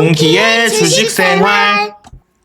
동키의 주식생활.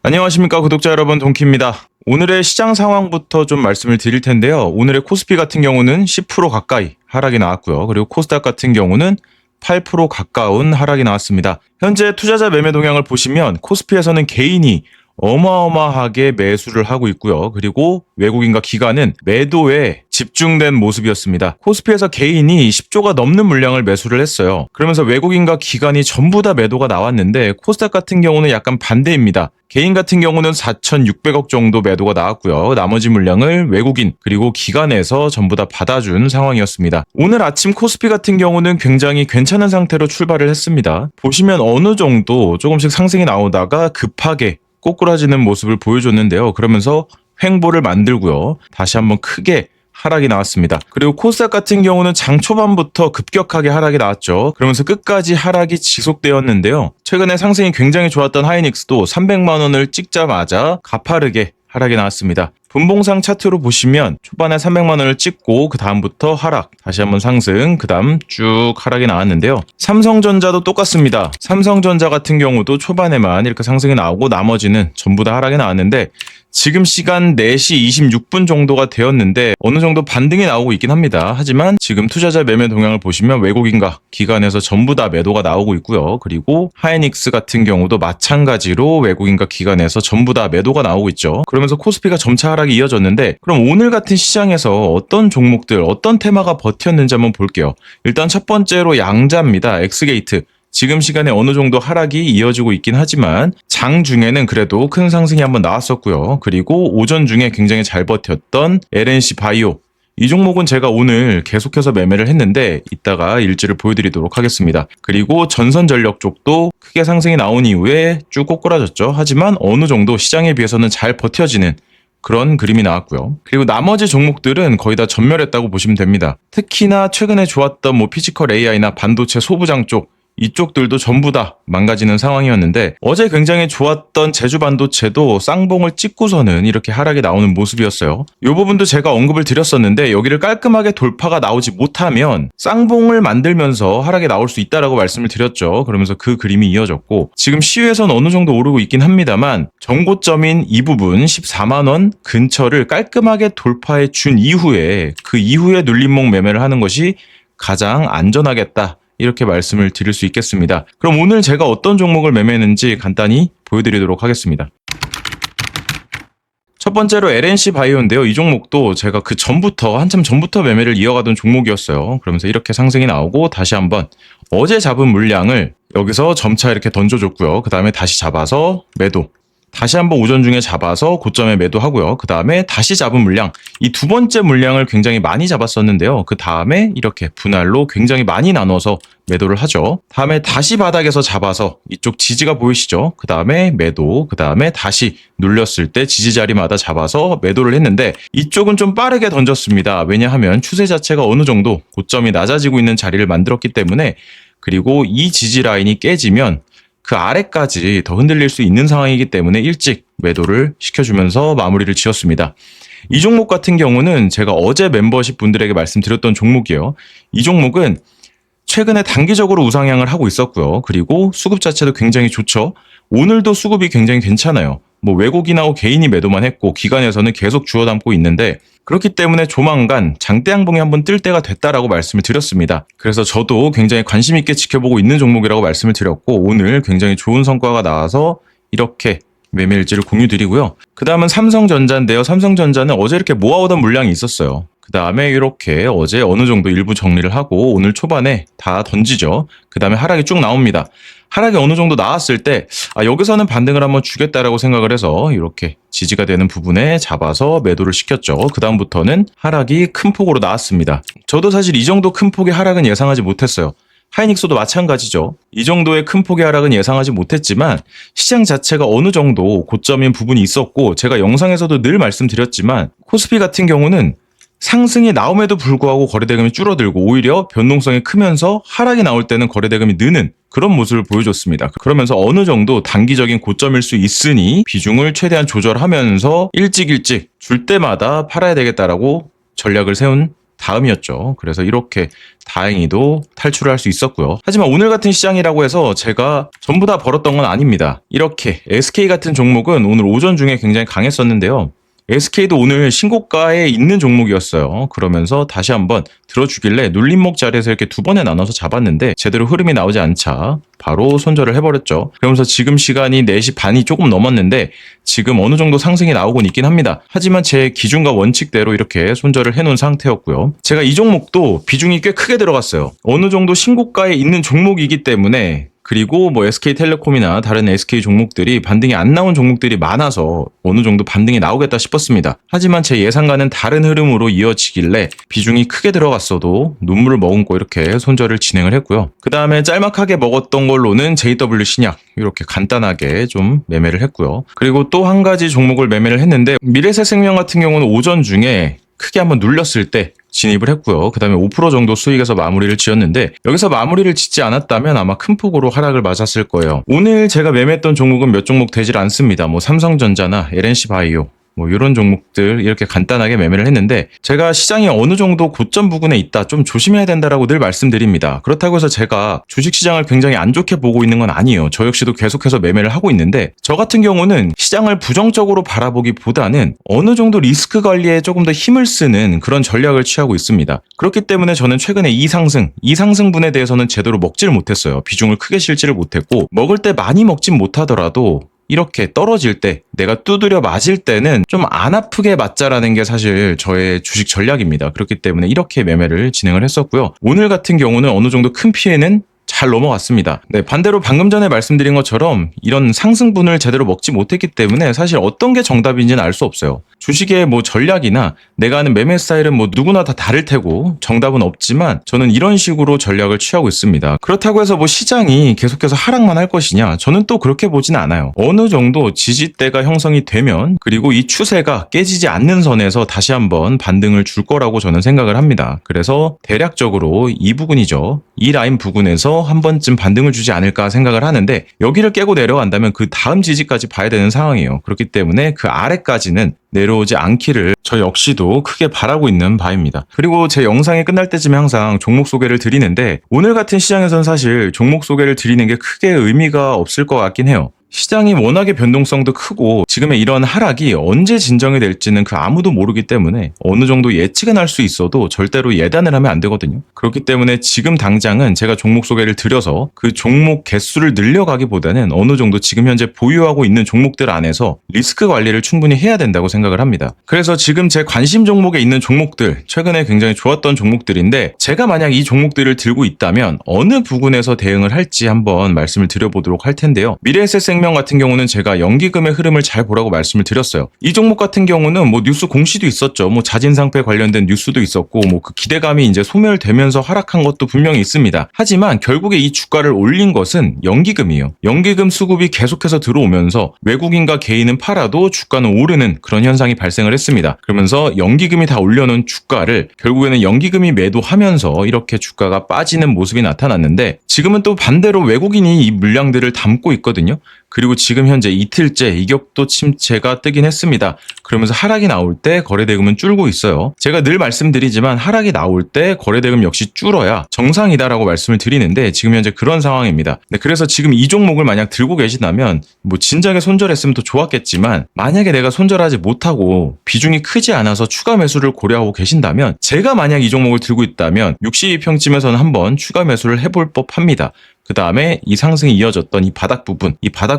안녕하십니까 구독자 여러분, 동키입니다. 오늘의 시장 상황부터 좀 말씀을 드릴 텐데요. 오늘의 코스피 같은 경우는 10% 가까이 하락이 나왔고요. 그리고 코스닥 같은 경우는 8% 가까운 하락이 나왔습니다. 현재 투자자 매매 동향을 보시면 코스피에서는 개인이 어마어마하게 매수를 하고 있고요. 그리고 외국인과 기관은 매도에 집중된 모습이었습니다. 코스피에서 개인이 10조가 넘는 물량을 매수를 했어요. 그러면서 외국인과 기관이 전부 다 매도가 나왔는데 코스닥 같은 경우는 약간 반대입니다. 개인 같은 경우는 4,600억 정도 매도가 나왔고요. 나머지 물량을 외국인 그리고 기관에서 전부 다 받아준 상황이었습니다. 오늘 아침 코스피 같은 경우는 굉장히 괜찮은 상태로 출발을 했습니다. 보시면 어느 정도 조금씩 상승이 나오다가 급하게 꼬꾸라지는 모습을 보여줬는데요. 그러면서 횡보를 만들고요. 다시 한번 크게 하락이 나왔습니다. 그리고 코스닥 같은 경우는 장 초반부터 급격하게 하락이 나왔죠. 그러면서 끝까지 하락이 지속되었는데요. 최근에 상승이 굉장히 좋았던 하이닉스도 300만 원을 찍자마자 가파르게 하락이 나왔습니다. 분봉상 차트로 보시면 초반에 300만 원을 찍고 그 다음부터 하락, 다시 한번 상승, 그 다음 쭉 하락이 나왔는데요. 삼성전자도 똑같습니다. 삼성전자 같은 경우도 초반에만 이렇게 상승이 나오고 나머지는 전부 다 하락이 나왔는데 지금 시간 4시 26분 정도가 되었는데 어느 정도 반등이 나오고 있긴 합니다. 하지만 지금 투자자 매매 동향을 보시면 외국인과 기관에서 전부 다 매도가 나오고 있고요. 그리고 하이닉스 같은 경우도 마찬가지로 외국인과 기관에서 전부 다 매도가 나오고 있죠. 그러면서 코스피가 점차 하락이 이어졌는데 그럼 오늘 같은 시장에서 어떤 종목들, 어떤 테마가 버텼는지 한번 볼게요. 일단 첫 번째로 양자입니다. 엑스게이트. 지금 시간에 어느 정도 하락이 이어지고 있긴 하지만 장 중에는 그래도 큰 상승이 한번 나왔었고요. 그리고 오전 중에 굉장히 잘 버텼던 LNC 바이오. 이 종목은 제가 오늘 계속해서 매매를 했는데 이따가 일지를 보여드리도록 하겠습니다. 그리고 전선전력 쪽도 크게 상승이 나온 이후에 쭉 꼬꾸라졌죠. 하지만 어느 정도 시장에 비해서는 잘 버텨지는 그런 그림이 나왔고요. 그리고 나머지 종목들은 거의 다 전멸했다고 보시면 됩니다. 특히나 최근에 좋았던 피지컬 AI나 반도체 소부장 쪽 이쪽들도 전부 다 망가지는 상황이었는데 어제 굉장히 좋았던 제주반도체도 쌍봉을 찍고서는 이렇게 하락이 나오는 모습이었어요. 이 부분도 제가 언급을 드렸었는데 여기를 깔끔하게 돌파가 나오지 못하면 쌍봉을 만들면서 하락이 나올 수 있다라고 말씀을 드렸죠. 그러면서 그 그림이 이어졌고 지금 시외선 어느 정도 오르고 있긴 합니다만 정고점인 이 부분 14만 원 근처를 깔끔하게 돌파해 준 이후에 그 이후에 눌림목 매매를 하는 것이 가장 안전하겠다. 이렇게 말씀을 드릴 수 있겠습니다. 그럼 오늘 제가 어떤 종목을 매매했는지 간단히 보여드리도록 하겠습니다. 첫 번째로 LNC 바이오인데요. 이 종목도 제가 한참 전부터 매매를 이어가던 종목이었어요. 그러면서 이렇게 상승이 나오고 다시 한번 어제 잡은 물량을 여기서 점차 이렇게 던져줬고요. 그 다음에 다시 잡아서 매도. 다시 한번 오전 중에 잡아서 고점에 매도하고요. 그 다음에 다시 잡은 물량, 이 두 번째 물량을 굉장히 많이 잡았었는데요. 그 다음에 이렇게 분할로 굉장히 많이 나눠서 매도를 하죠. 다음에 다시 바닥에서 잡아서 이쪽 지지가 보이시죠? 그 다음에 매도, 그 다음에 다시 눌렸을 때 지지 자리마다 잡아서 매도를 했는데 이쪽은 좀 빠르게 던졌습니다. 왜냐하면 추세 자체가 어느 정도 고점이 낮아지고 있는 자리를 만들었기 때문에 그리고 이 지지 라인이 깨지면 그 아래까지 더 흔들릴 수 있는 상황이기 때문에 일찍 매도를 시켜주면서 마무리를 지었습니다. 이 종목 같은 경우는 제가 어제 멤버십 분들에게 말씀드렸던 종목이에요. 이 종목은 최근에 단기적으로 우상향을 하고 있었고요. 그리고 수급 자체도 굉장히 좋죠. 오늘도 수급이 굉장히 괜찮아요. 외국인하고 개인이 매도만 했고 기관에서는 계속 주워 담고 있는데 그렇기 때문에 조만간 장대 양봉이 한번 뜰 때가 됐다라고 말씀을 드렸습니다. 그래서 저도 굉장히 관심 있게 지켜보고 있는 종목이라고 말씀을 드렸고 오늘 굉장히 좋은 성과가 나와서 이렇게 매매 일지를 공유 드리고요. 그 다음은 삼성전자인데요. 삼성전자는 어제 이렇게 모아오던 물량이 있었어요. 그 다음에 이렇게 어제 어느 정도 일부 정리를 하고 오늘 초반에 다 던지죠. 그 다음에 하락이 쭉 나옵니다. 하락이 어느 정도 나왔을 때 여기서는 반등을 한번 주겠다라고 생각을 해서 이렇게 지지가 되는 부분에 잡아서 매도를 시켰죠. 그 다음부터는 하락이 큰 폭으로 나왔습니다. 저도 사실 이 정도 큰 폭의 하락은 예상하지 못했어요. 하이닉스도 마찬가지죠. 이 정도의 큰 폭의 하락은 예상하지 못했지만 시장 자체가 어느 정도 고점인 부분이 있었고 제가 영상에서도 늘 말씀드렸지만 코스피 같은 경우는 상승이 나옴에도 불구하고 거래대금이 줄어들고 오히려 변동성이 크면서 하락이 나올 때는 거래대금이 느는 그런 모습을 보여줬습니다. 그러면서 어느 정도 단기적인 고점일 수 있으니 비중을 최대한 조절하면서 일찍 줄 때마다 팔아야 되겠다라고 전략을 세운 다음이었죠. 그래서 이렇게 다행히도 탈출을 할 수 있었고요. 하지만 오늘 같은 시장이라고 해서 제가 전부 다 벌었던 건 아닙니다. 이렇게 SK 같은 종목은 오늘 오전 중에 굉장히 강했었는데요. SK도 오늘 신고가에 있는 종목이었어요. 그러면서 다시 한번 들어주길래 눌림목 자리에서 이렇게 두 번에 나눠서 잡았는데 제대로 흐름이 나오지 않자 바로 손절을 해버렸죠. 그러면서 지금 시간이 4시 반이 조금 넘었는데 지금 어느 정도 상승이 나오곤 있긴 합니다. 하지만 제 기준과 원칙대로 이렇게 손절을 해놓은 상태였고요. 제가 이 종목도 비중이 꽤 크게 들어갔어요. 어느 정도 신고가에 있는 종목이기 때문에 그리고 뭐 SK텔레콤이나 다른 SK 종목들이 반등이 안 나온 종목들이 많아서 어느 정도 반등이 나오겠다 싶었습니다. 하지만 제 예상과는 다른 흐름으로 이어지길래 비중이 크게 들어갔어도 눈물을 머금고 이렇게 손절을 진행을 했고요. 그 다음에 짤막하게 먹었던 걸로는 JW 신약 이렇게 간단하게 좀 매매를 했고요. 그리고 또 한 가지 종목을 매매를 했는데 미래세생명 같은 경우는 오전 중에 크게 한번 눌렸을 때 진입을 했고요. 그 다음에 5% 정도 수익에서 마무리를 지었는데 여기서 마무리를 짓지 않았다면 아마 큰 폭으로 하락을 맞았을 거예요. 오늘 제가 매매했던 종목은 몇 종목 되질 않습니다. 뭐 삼성전자나 LNC바이오 뭐 이런 종목들 이렇게 간단하게 매매를 했는데 제가 시장이 어느 정도 고점 부근에 있다 좀 조심해야 된다라고 늘 말씀드립니다. 그렇다고 해서 제가 주식시장을 굉장히 안 좋게 보고 있는 건 아니에요. 저 역시도 계속해서 매매를 하고 있는데 저 같은 경우는 시장을 부정적으로 바라보기보다는 어느 정도 리스크 관리에 조금 더 힘을 쓰는 그런 전략을 취하고 있습니다. 그렇기 때문에 저는 최근에 이 상승분에 대해서는 제대로 먹지를 못했어요. 비중을 크게 실지를 못했고 먹을 때 많이 먹진 못하더라도 이렇게 떨어질 때 내가 두드려 맞을 때는 좀 안 아프게 맞자라는 게 사실 저의 주식 전략입니다. 그렇기 때문에 이렇게 매매를 진행을 했었고요. 오늘 같은 경우는 어느 정도 큰 피해는 잘 넘어갔습니다. 네, 반대로 방금 전에 말씀드린 것처럼 이런 상승분을 제대로 먹지 못했기 때문에 사실 어떤 게 정답인지는 알 수 없어요. 주식의 뭐 전략이나 내가 하는 매매 스타일은 뭐 누구나 다 다를 테고 정답은 없지만 저는 이런 식으로 전략을 취하고 있습니다. 그렇다고 해서 뭐 시장이 계속해서 하락만 할 것이냐? 저는 또 그렇게 보진 않아요. 어느 정도 지지대가 형성이 되면 그리고 이 추세가 깨지지 않는 선에서 다시 한번 반등을 줄 거라고 저는 생각을 합니다. 그래서 대략적으로 이 부분이죠. 이 라인 부근에서 한 번쯤 반등을 주지 않을까 생각을 하는데 여기를 깨고 내려간다면 그 다음 지지까지 봐야 되는 상황이에요. 그렇기 때문에 그 아래까지는 내려오지 않기를 저 역시도 크게 바라고 있는 바입니다. 그리고 제 영상이 끝날 때쯤에 항상 종목 소개를 드리는데 오늘 같은 시장에선 사실 종목 소개를 드리는 게 크게 의미가 없을 것 같긴 해요. 시장이 워낙에 변동성도 크고 지금의 이런 하락이 언제 진정이 될지는 그 아무도 모르기 때문에 어느 정도 예측은 할 수 있어도 절대로 예단을 하면 안 되거든요. 그렇기 때문에 지금 당장은 제가 종목 소개를 드려서 그 종목 개수를 늘려가기보다는 어느 정도 지금 현재 보유하고 있는 종목들 안에서 리스크 관리를 충분히 해야 된다고 생각을 합니다. 그래서 지금 제 관심 종목에 있는 종목들 최근에 굉장히 좋았던 종목들인데 제가 만약 이 종목들을 들고 있다면 어느 부분에서 대응을 할지 한번 말씀을 드려보도록 할 텐데요. 미래에셋생명 같은 경우는 제가 연기금의 흐름을 잘 보라고 말씀을 드렸어요. 이 종목 같은 경우는 뭐 뉴스 공시도 있었죠. 뭐 자진상폐 관련된 뉴스도 있었고 뭐 그 기대감이 이제 소멸되면서 하락한 것도 분명히 있습니다. 하지만 결국에 이 주가를 올린 것은 연기금이에요. 연기금 수급이 계속해서 들어오면서 외국인과 개인은 팔아도 주가는 오르는 그런 현상이 발생을 했습니다. 그러면서 연기금이 다 올려놓은 주가를 결국에는 연기금이 매도하면서 이렇게 주가가 빠지는 모습이 나타났는데 지금은 또 반대로 외국인이 이 물량들을 담고 있거든요. 그리고 지금 현재 이틀째 이격도 침체가 뜨긴 했습니다. 그러면서 하락이 나올 때 거래대금은 줄고 있어요. 제가 늘 말씀드리지만 하락이 나올 때 거래대금 역시 줄어야 정상이다라고 말씀을 드리는데 지금 현재 그런 상황입니다. 네, 그래서 지금 이 종목을 만약 들고 계시다면 뭐 진작에 손절했으면 더 좋았겠지만 만약에 내가 손절하지 못하고 비중이 크지 않아서 추가 매수를 고려하고 계신다면 제가 만약 이 종목을 들고 있다면 62평쯤에서는 한번 추가 매수를 해볼 법합니다. 그 다음에 이 상승이 이어졌던 이 바닥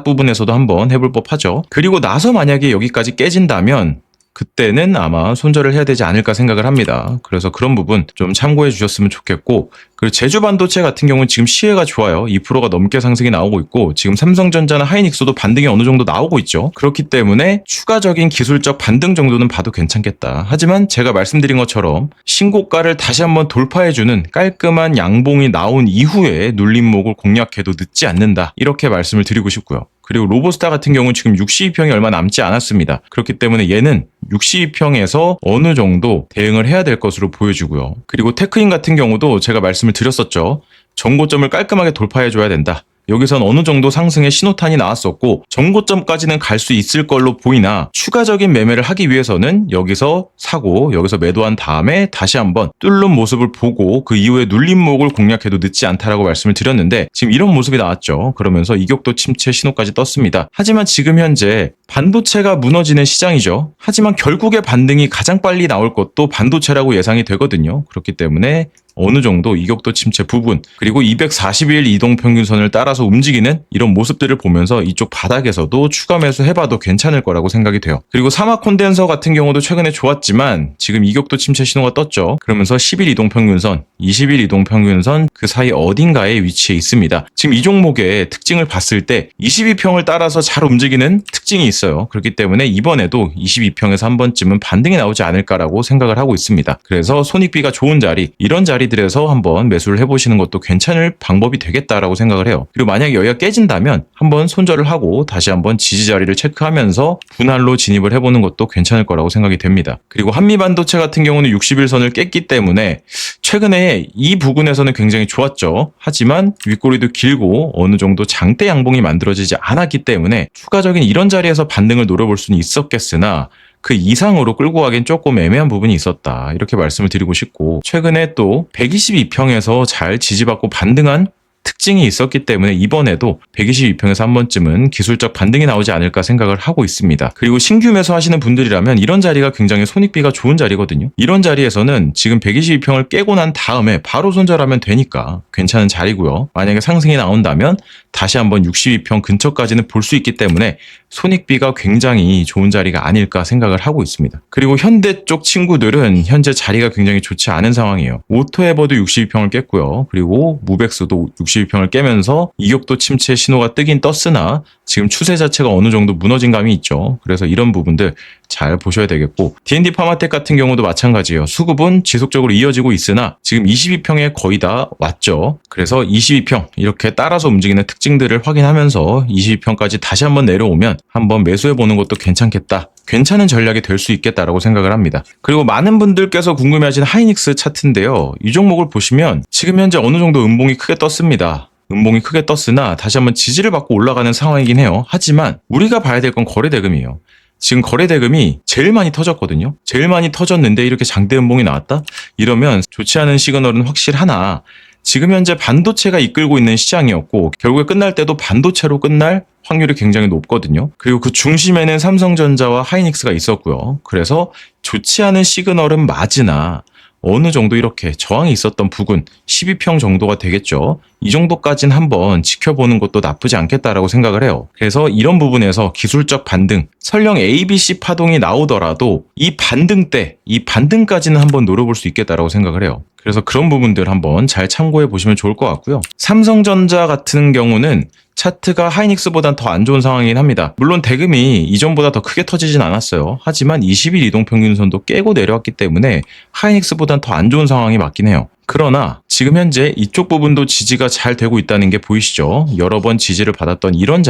부분에서도 한번 해볼 법하죠. 그리고 나서 만약에 여기까지 깨진다면 그때는 아마 손절을 해야 되지 않을까 생각을 합니다. 그래서 그런 부분 좀 참고해 주셨으면 좋겠고 그리고 제주반도체 같은 경우는 지금 시혜가 좋아요. 2%가 넘게 상승이 나오고 있고 지금 삼성전자나 하이닉스도 반등이 어느 정도 나오고 있죠. 그렇기 때문에 추가적인 기술적 반등 정도는 봐도 괜찮겠다. 하지만 제가 말씀드린 것처럼 신고가를 다시 한번 돌파해주는 깔끔한 양봉이 나온 이후에 눌림목을 공략해도 늦지 않는다. 이렇게 말씀을 드리고 싶고요. 그리고 로보스타 같은 경우는 지금 62평이 얼마 남지 않았습니다. 그렇기 때문에 얘는 62평에서 어느 정도 대응을 해야 될 것으로 보여지고요. 그리고 테크인 같은 경우도 제가 말씀을 드렸었죠. 정고점을 깔끔하게 돌파해줘야 된다. 여기선 어느 정도 상승의 신호탄이 나왔었고 정고점까지는 갈 수 있을 걸로 보이나 추가적인 매매를 하기 위해서는 여기서 사고 여기서 매도한 다음에 다시 한번 뚫는 모습을 보고 그 이후에 눌림목을 공략해도 늦지 않다라고 말씀을 드렸는데 지금 이런 모습이 나왔죠. 그러면서 이격도 침체 신호까지 떴습니다. 하지만 지금 현재 반도체가 무너지는 시장이죠. 하지만 결국에 반등이 가장 빨리 나올 것도 반도체라고 예상이 되거든요. 그렇기 때문에 어느 정도 이격도 침체 부분 그리고 240일 이동평균선을 따라서 움직이는 이런 모습들을 보면서 이쪽 바닥에서도 추가 매수 해봐도 괜찮을 거라고 생각이 돼요. 그리고 사막 콘덴서 같은 경우도 최근에 좋았지만 지금 이격도 침체 신호가 떴죠. 그러면서 10일 이동평균선, 20일 이동평균선 그 사이 어딘가에 위치해 있습니다. 지금 이 종목의 특징을 봤을 때 22평을 따라서 잘 움직이는 특징이 있어요. 그렇기 때문에 이번에도 22평에서 한 번쯤은 반등이 나오지 않을까라고 생각을 하고 있습니다. 그래서 손익비가 좋은 자리, 이런 자리들에서 한번 매수를 해보시는 것도 괜찮을 방법이 되겠다라고 생각을 해요. 그리고 만약에 여기가 깨진다면 한번 손절을 하고 다시 한번 지지 자리를 체크하면서 분할로 진입을 해보는 것도 괜찮을 거라고 생각이 됩니다. 그리고 한미반도체 같은 경우는 60일선을 깼기 때문에 최근에 이 부근에서는 굉장히 좋았죠. 하지만 윗꼬리도 길고 어느 정도 장대 양봉이 만들어지지 않았기 때문에 추가적인 이런 자리에서 반등을 노려볼 수는 있었겠으나 그 이상으로 끌고 가긴 조금 애매한 부분이 있었다. 이렇게 말씀을 드리고 싶고 최근에 또 122평에서 잘 지지받고 반등한 특징이 있었기 때문에 이번에도 122평에서 한 번쯤은 기술적 반등이 나오지 않을까 생각을 하고 있습니다. 그리고 신규 매수하시는 분들이라면 이런 자리가 굉장히 손익비가 좋은 자리거든요. 이런 자리에서는 지금 122평을 깨고 난 다음에 바로 손절하면 되니까 괜찮은 자리고요. 만약에 상승이 나온다면 다시 한번 62평 근처까지는 볼 수 있기 때문에 손익비가 굉장히 좋은 자리가 아닐까 생각을 하고 있습니다. 그리고 현대 쪽 친구들은 현재 자리가 굉장히 좋지 않은 상황이에요. 오토에버도 62평을 깼고요. 그리고 무백스도 62평을 깨면서 이격도 침체 신호가 뜨긴 떴으나 지금 추세 자체가 어느 정도 무너진 감이 있죠. 그래서 이런 부분들 잘 보셔야 되겠고 D&D 파마텍 같은 경우도 마찬가지예요. 수급은 지속적으로 이어지고 있으나 지금 22평에 거의 다 왔죠. 그래서 22평 이렇게 따라서 움직이는 특징들을 확인하면서 22평까지 다시 한번 내려오면 한번 매수해보는 것도 괜찮겠다. 괜찮은 전략이 될 수 있겠다라고 생각을 합니다. 그리고 많은 분들께서 궁금해하신 하이닉스 차트인데요. 이 종목을 보시면 지금 현재 어느 정도 음봉이 크게 떴습니다. 음봉이 크게 떴으나 다시 한번 지지를 받고 올라가는 상황이긴 해요. 하지만 우리가 봐야 될 건 거래대금이에요. 지금 거래대금이 제일 많이 터졌거든요. 제일 많이 터졌는데 이렇게 장대 음봉이 나왔다? 이러면 좋지 않은 시그널은 확실하나 지금 현재 반도체가 이끌고 있는 시장이었고 결국에 끝날 때도 반도체로 끝날 확률이 굉장히 높거든요. 그리고 그 중심에는 삼성전자와 하이닉스가 있었고요. 그래서 좋지 않은 시그널은 맞으나 어느 정도 이렇게 저항이 있었던 부근 12평 정도가 되겠죠. 이 정도까지는 한번 지켜보는 것도 나쁘지 않겠다라고 생각을 해요. 그래서 이런 부분에서 기술적 반등, 설령 ABC 파동이 나오더라도 이 반등 때, 이 반등까지는 한번 노려볼 수 있겠다라고 생각을 해요. 그래서 그런 부분들 한번 잘 참고해 보시면 좋을 것 같고요. 삼성전자 같은 경우는 차트가 하이닉스보단 더 안 좋은 상황이긴 합니다. 물론 대금이 이전보다 더 크게 터지진 않았어요. 하지만 20일 이동평균선도 깨고 내려왔기 때문에 하이닉스보단 더 안 좋은 상황이 맞긴 해요. 그러나 지금 현재 이쪽 부분도 지지가 잘 되고 있다는 게 보이시죠? 여러 번 지지를 받았던 이런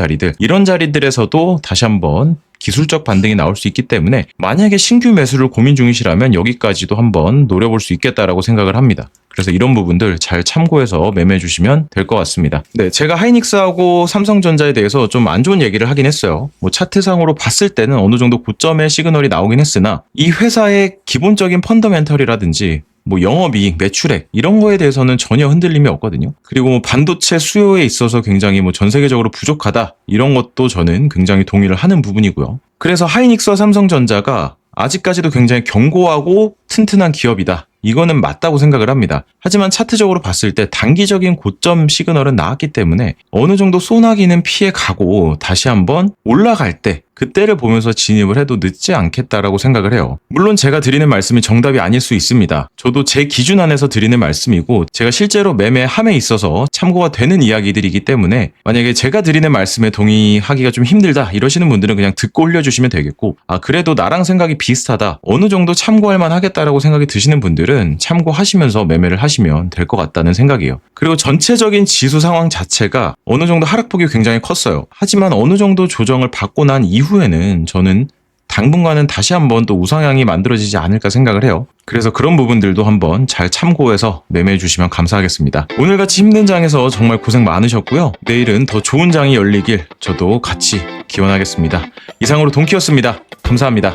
자리들에서도 다시 한번 기술적 반등이 나올 수 있기 때문에 만약에 신규 매수를 고민 중이시라면 여기까지도 한번 노려볼 수 있겠다라고 생각을 합니다. 그래서 이런 부분들 잘 참고해서 매매해 주시면 될 것 같습니다. 네, 제가 하이닉스하고 삼성전자에 대해서 좀 안 좋은 얘기를 하긴 했어요. 뭐 차트상으로 봤을 때는 어느 정도 고점의 시그널이 나오긴 했으나 이 회사의 기본적인 펀더멘털이라든지 뭐 영업이익, 매출액 이런 거에 대해서는 전혀 흔들림이 없거든요. 그리고 뭐 반도체 수요에 있어서 굉장히 뭐 전 세계적으로 부족하다 이런 것도 저는 굉장히 동의를 하는 부분이고요. 그래서 하이닉스와 삼성전자가 아직까지도 굉장히 견고하고 튼튼한 기업이다. 이거는 맞다고 생각을 합니다. 하지만 차트적으로 봤을 때 단기적인 고점 시그널은 나왔기 때문에 어느 정도 소나기는 피해가고 다시 한번 올라갈 때 그때를 보면서 진입을 해도 늦지 않겠다라고 생각을 해요. 물론 제가 드리는 말씀이 정답이 아닐 수 있습니다. 저도 제 기준 안에서 드리는 말씀이고 제가 실제로 매매함에 있어서 참고가 되는 이야기들이기 때문에 만약에 제가 드리는 말씀에 동의하기가 좀 힘들다 이러시는 분들은 그냥 듣고 올려주시면 되겠고 그래도 나랑 생각이 비슷하다 어느 정도 참고할 만하겠다라고 생각이 드시는 분들은 참고하시면서 매매를 하시면 될 것 같다는 생각이에요. 그리고 전체적인 지수 상황 자체가 어느 정도 하락폭이 굉장히 컸어요. 하지만 어느 정도 조정을 받고 난 이후에는 저는 당분간은 다시 한번 또 우상향이 만들어지지 않을까 생각을 해요. 그래서 그런 부분들도 한번 잘 참고해서 매매해 주시면 감사하겠습니다. 오늘같이 힘든 장에서 정말 고생 많으셨고요. 내일은 더 좋은 장이 열리길 저도 같이 기원하겠습니다. 이상으로 동키였습니다. 감사합니다.